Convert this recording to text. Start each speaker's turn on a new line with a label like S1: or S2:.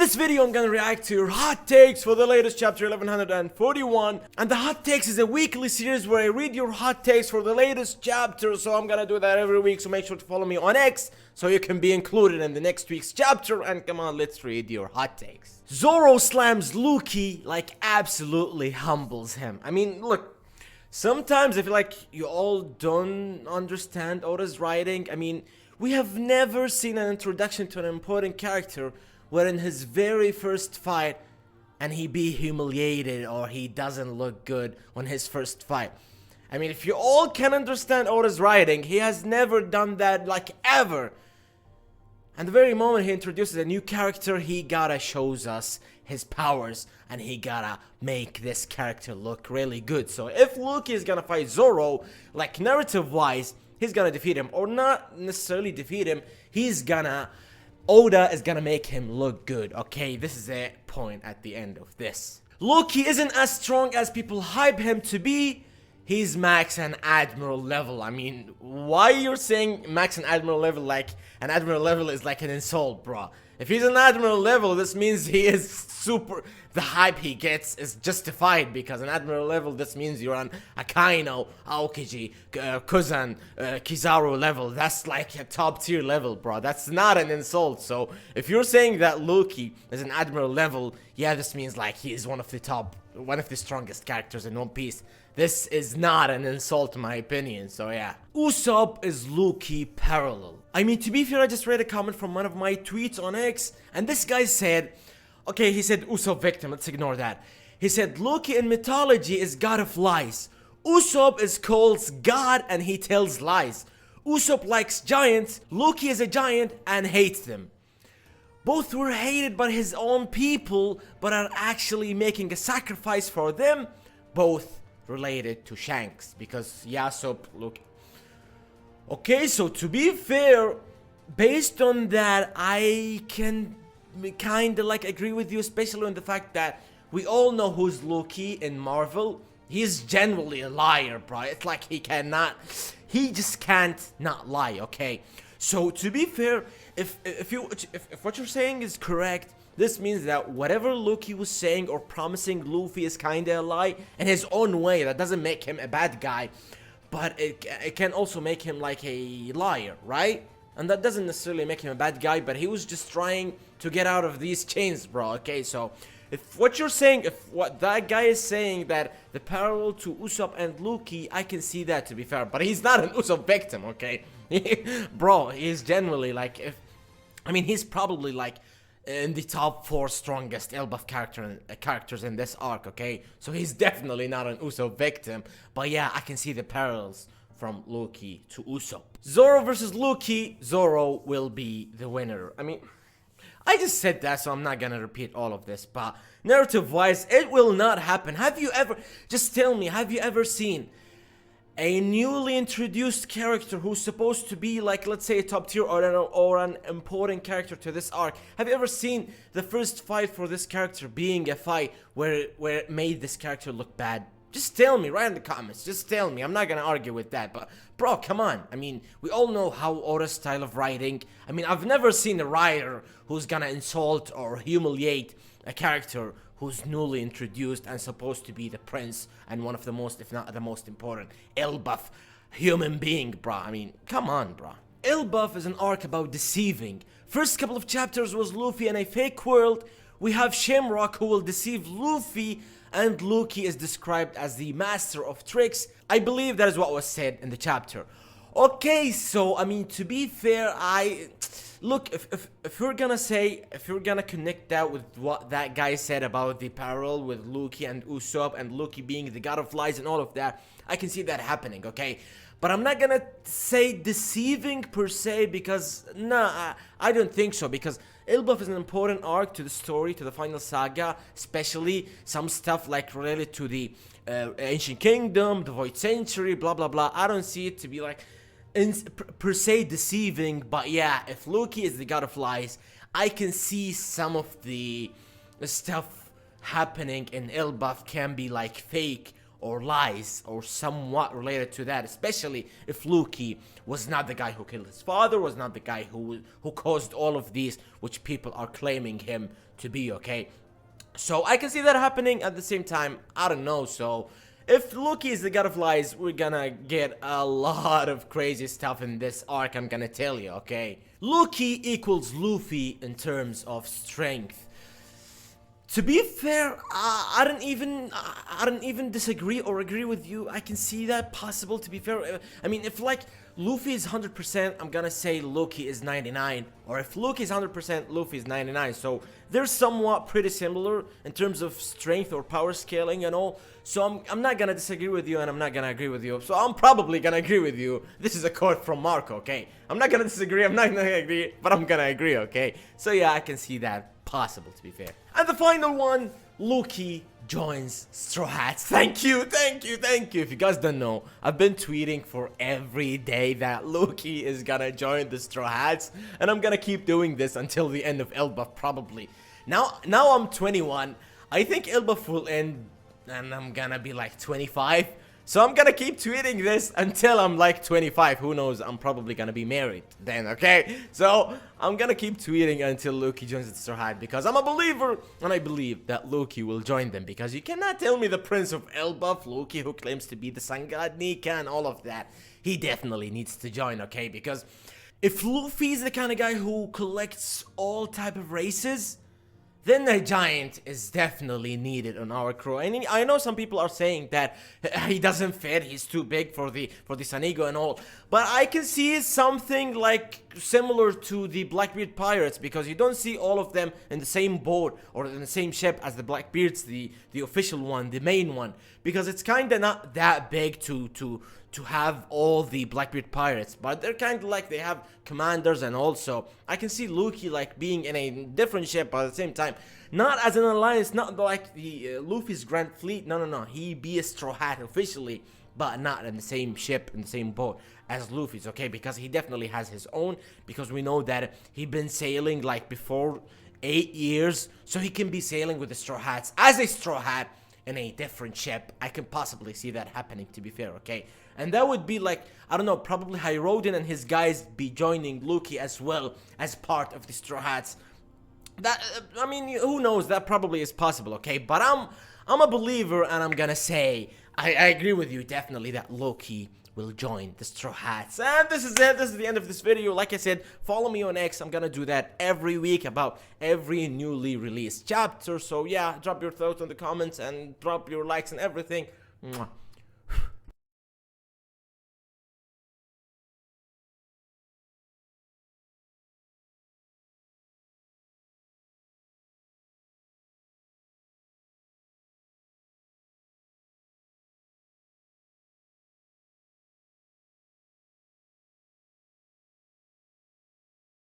S1: this video, I'm gonna react to your hot takes for the latest chapter 1141. And the hot takes is a weekly series where I read your hot takes for the latest chapter. So I'm gonna do that every week. So make sure to follow me on X so you can be included in the next week's chapter. And come on, let's read your hot takes. Zoro slams LOKI, like absolutely humbles him. I mean, look. Sometimes I feel like you all don't understand Oda's writing. I mean, we have never seen an introduction to an important character where in his very first fight and he be humiliated or he doesn't look good on his first fight. I mean, if you all can understand Oda's writing, he has never done that like ever. And the very moment he introduces a new character, he gotta shows us his powers and he gotta make this character look really good. So if LOKI is gonna fight Zoro, like narrative wise, he's gonna defeat him, or not necessarily defeat him, Oda is gonna make him look good, okay? This is a point at the end of this. LOKI isn't as strong as people hype him to be. He's max and admiral level. I mean, why you're saying max and admiral level like an admiral level is like an insult, bro? If he's an admiral level, this means he is super. The hype he gets is justified, because an admiral level, this means you're on Akaino, Aokiji, Kuzan, Kizaru level. That's like a top tier level, bro. That's not an insult. So if you're saying that LOKI is an admiral level, yeah, this means like he is one of the strongest characters in One Piece. This is not an insult in my opinion, so yeah. Usopp is LOKI parallel. I mean, to be fair, I just read a comment from one of my tweets on X, and this guy said, okay, he said Usopp victim, let's ignore that. He said LOKI in mythology is god of lies. Usopp is called god and he tells lies. Usopp likes giants, LOKI is a giant and hates them. Both were hated by his own people, but are actually making a sacrifice for them. Both related to Shanks, because Usopp, look. Okay, so to be fair, based on that, I can kinda like agree with you, especially on the fact that we all know who's LOKI in Marvel. He's generally a liar, bro. It's like he just can't not lie, okay? So to be fair, if what you're saying is correct, this means that whatever LOKI was saying or promising Luffy is kinda a lie in his own way. That doesn't make him a bad guy, but it can also make him like a liar, right? And that doesn't necessarily make him a bad guy, but he was just trying to get out of these chains, bro, okay? So if what you're saying, if what that guy is saying, that the parallel to Usopp and LOKI, I can see that, to be fair, but he's not an Usopp victim, okay? Bro, he's generally like, he's probably like in the top 4 strongest Elbaf characters in this arc, okay? So he's definitely not an Usopp victim, but yeah, I can see the parallels from LOKI to Usopp. Zoro versus LOKI, Zoro will be the winner. I mean, I just said that, so I'm not gonna repeat all of this, but narrative-wise, it will not happen. Just tell me, have you ever seen a newly introduced character who's supposed to be like, let's say, a top tier or an important character to this arc? Have you ever seen the first fight for this character being a fight where it made this character look bad? Just tell me, right in the comments, just tell me. I'm not gonna argue with that, but bro, come on. I mean, we all know how Oda's style of writing. I mean, I've never seen a writer who's gonna insult or humiliate a character who's newly introduced and supposed to be the prince and one of the most, if not the most important, Elbaf human being, bro. I mean, come on, bro. Elbaf is an arc about deceiving. First couple of chapters was Luffy in a fake world. We have Shamrock who will deceive Luffy, and LOKI is described as the master of tricks. I believe that is what was said in the chapter. Okay, so I mean, to be fair, look, if you're gonna connect that with what that guy said about the parallel with LOKI and Usopp and LOKI being the god of lies and all of that, I can see that happening, okay? But I'm not gonna say deceiving per se, because nah, I don't think so, because Elbaf is an important arc to the story, to the final saga, especially some stuff like related to the Ancient Kingdom, the Void Century, blah blah blah. I don't see it to be like per se deceiving, but yeah, if LOKI is the god of lies, I can see some of the stuff happening in Elbaf can be like fake or lies or somewhat related to that, especially if LOKI was not the guy who killed his father, was not the guy who caused all of these, which people are claiming him to be, okay? So I can see that happening. At the same time, I don't know. So if LOKI is the god of lies, we're gonna get a lot of crazy stuff in this arc, I'm gonna tell you, okay? LOKI equals Luffy in terms of strength. To be fair, I don't even disagree or agree with you. I can see that possible, to be fair. I mean, if like Luffy is 100%, I'm gonna say LOKI is 99. Or if LOKI is 100%, Luffy is 99. So they're somewhat pretty similar in terms of strength or power scaling and all. So I'm not gonna disagree with you, and I'm not gonna agree with you. So I'm probably gonna agree with you. This is a quote from Marco, okay? I'm not gonna disagree, I'm not gonna agree, but I'm gonna agree, okay? So yeah, I can see that possible, to be fair. And the final one, LOKI joins Straw Hats. Thank you. If you guys don't know, I've been tweeting for every day that LOKI is gonna join the Straw Hats, and I'm gonna keep doing this until the end of Elbaf, probably. Now I'm 21. I think Elbaf will end and I'm gonna be like 25. So I'm gonna keep tweeting this until I'm like 25. Who knows? I'm probably gonna be married then, okay? So I'm gonna keep tweeting until LOKI joins the Straw Hat, because I'm a believer and I believe that LOKI will join them, because you cannot tell me the Prince of Elbaf, LOKI, who claims to be the Sun God, Nika, and all of that. He definitely needs to join, okay? Because if Luffy is the kind of guy who collects all type of races, then the giant is definitely needed on our crew. And I know some people are saying that he doesn't fit, he's too big for the Sanigo and all. But I can see something like similar to the Blackbeard pirates, because you don't see all of them in the same boat or in the same ship as the Blackbeards, the official one, the main one. Because it's kinda not that big to have all the Blackbeard pirates, but they're kind of like, they have commanders, and also I can see LOKI like being in a different ship, but at the same time not as an alliance, not like the Luffy's Grand Fleet. No, he be a Straw Hat officially, but not in the same ship, in the same boat as Luffy's, okay? Because he definitely has his own, because we know that he been sailing like before 8 years, so he can be sailing with the Straw Hats as a Straw Hat in a different ship. I can possibly see that happening, to be fair, okay? And that would be like, I don't know, probably Hiroden and his guys be joining LOKI as well as part of the Straw Hats. That, I mean, who knows, that probably is possible, okay? But I'm a believer, and I'm gonna say, I agree with you definitely that LOKI will join the Straw Hats. And this is it, this is the end of this video. Like I said, follow me on X, I'm gonna do that every week about every newly released chapter. So yeah, drop your thoughts in the comments and drop your likes and everything. Mwah.